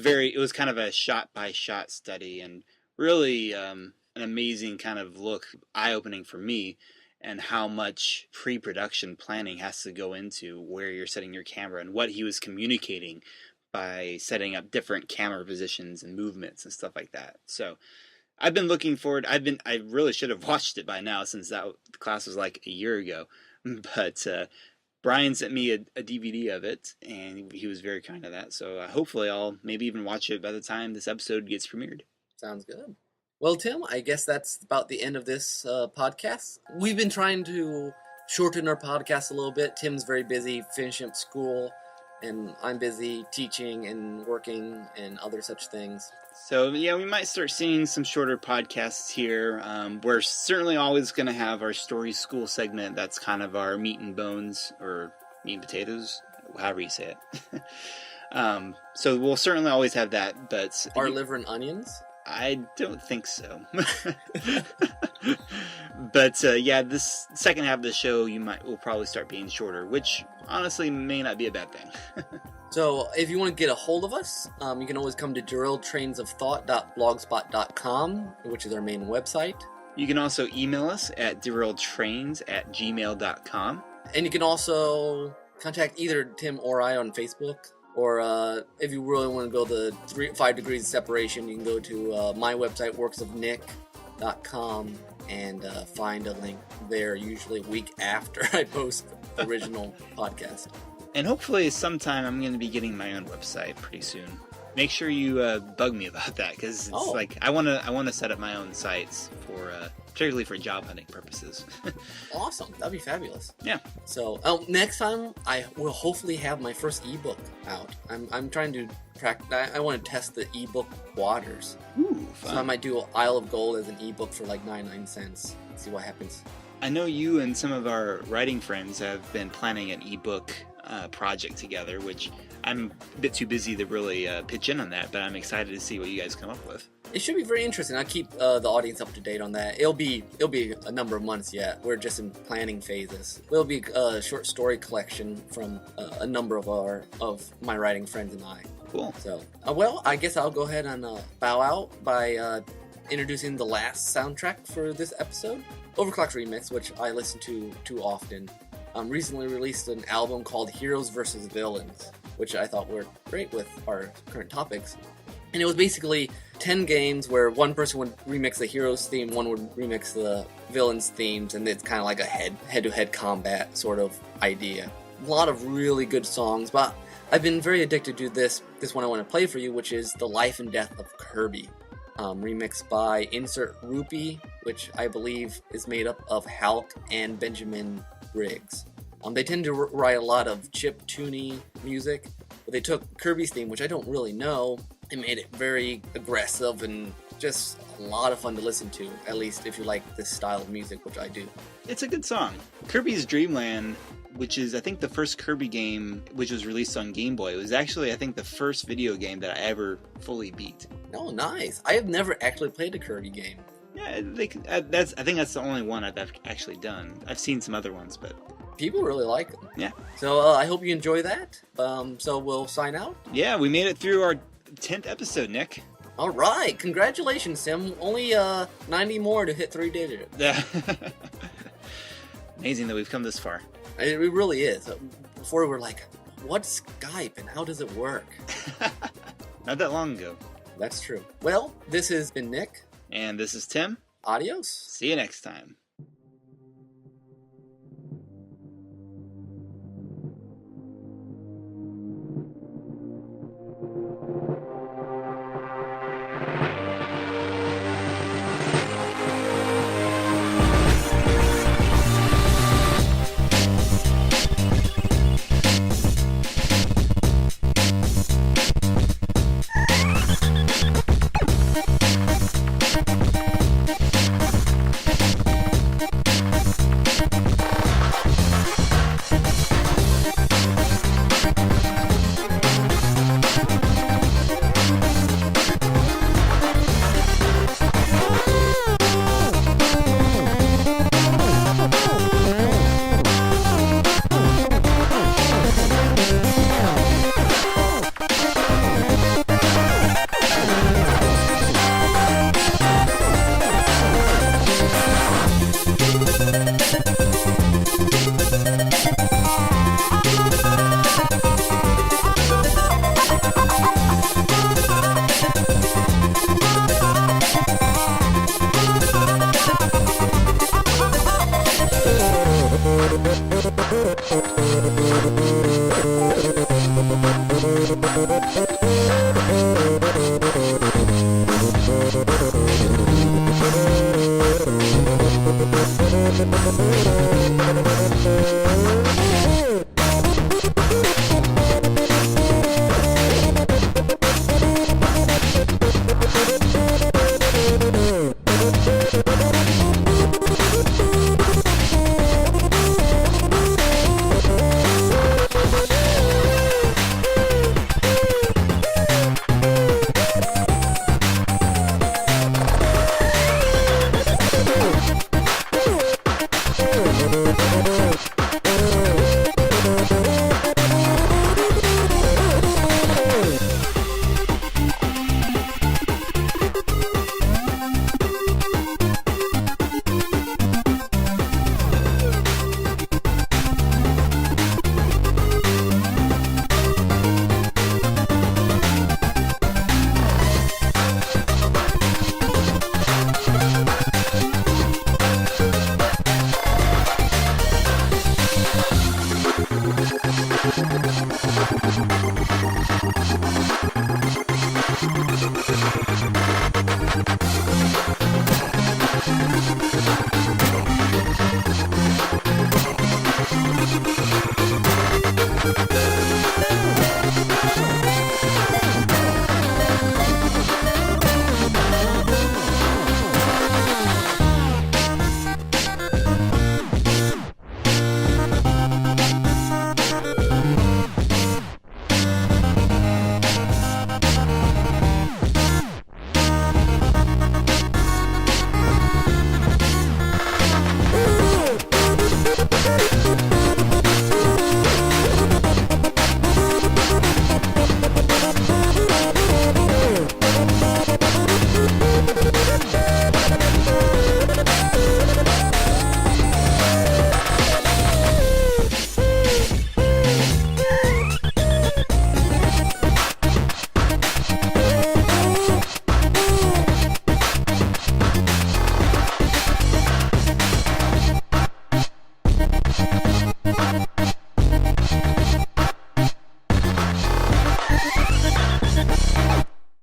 kind of a shot-by-shot study, and really an amazing kind of look, eye-opening for me, and how much pre-production planning has to go into where you're setting your camera and what he was communicating by setting up different camera positions and movements and stuff like that. So I've been looking forward. I really should have watched it by now, since the class was like a year ago. But Brian sent me a DVD of it, and he was very kind of that. So hopefully I'll maybe even watch it by the time this episode gets premiered.
Sounds good. Well, Tim, I guess that's about the end of this podcast. We've been trying to shorten our podcast a little bit. Tim's very busy finishing up school, and I'm busy teaching and working and other such things.
So, yeah, we might start seeing some shorter podcasts here. We're certainly always going to have our Story School segment. That's kind of our meat and bones, or meat and potatoes, however you say it. So we'll certainly always have that. But
our liver and onions?
I don't think so. But yeah, this second half of the show will probably start being shorter, which honestly may not be a bad thing.
So if you want to get a hold of us, you can always come to derailedtrainsofthought.blogspot.com, which is our main website.
You can also email us at derailedtrains@gmail.com. And
you can also contact either Tim or I on Facebook. Or if you really want to go the 5 degrees of separation, you can go to my website, worksofnick.com, and find a link there, usually a week after I post the original podcast.
And hopefully sometime I'm going to be getting my own website pretty soon. Make sure you bug me about that, because it's like I want to set up my own sites for particularly for job hunting purposes.
Awesome, that'd be fabulous.
Yeah.
So next time I will hopefully have my first ebook out. I'm trying to I want to test the ebook waters.
Ooh, fun.
So I might do Isle of Gold as an ebook for like 99 cents. See what happens.
I know you and some of our writing friends have been planning an ebook project together, which I'm a bit too busy to really pitch in on that, but I'm excited to see what you guys come up with.
It should be very interesting. I'll keep the audience up to date on that. It'll be a number of months yet. We're just in planning phases. It'll be a short story collection from a number of my writing friends and I.
Cool.
So, well, I guess I'll go ahead and bow out by introducing the last soundtrack for this episode, Overclock's Remix, which I listen to too often. Recently released an album called Heroes vs. Villains, which I thought worked great with our current topics. And it was basically 10 games where one person would remix the hero's theme, one would remix the villain's themes, and it's kind of like a head-to-head combat sort of idea. A lot of really good songs, but I've been very addicted to this one I want to play for you, which is The Life and Death of Kirby, remixed by Insert Rupee, which I believe is made up of Halk and Benjamin Briggs. They tend to write a lot of chip-tuney music, but they took Kirby's theme, which I don't really know, and made it very aggressive and just a lot of fun to listen to, at least if you like this style of music, which I do.
It's a good song. Kirby's Dream Land, which is, I think, the first Kirby game which was released on Game Boy. It was actually, I think, the first video game that I ever fully beat.
Oh, nice. I have never actually played a Kirby game.
Yeah, I think that's the only one I've actually done. I've seen some other ones, but...
People really like them.
Yeah.
So I hope you enjoy that. So we'll sign out.
Yeah, we made it through our 10th episode, Nick.
All right. Congratulations, Tim. Only 90 more to hit 3 digits.
Yeah. Amazing that we've come this far.
It really is. Before we were like, what's Skype and how does it work?
Not that long ago.
That's true. Well, this has been Nick.
And this is Tim.
Adios.
See you next time.
Thank you.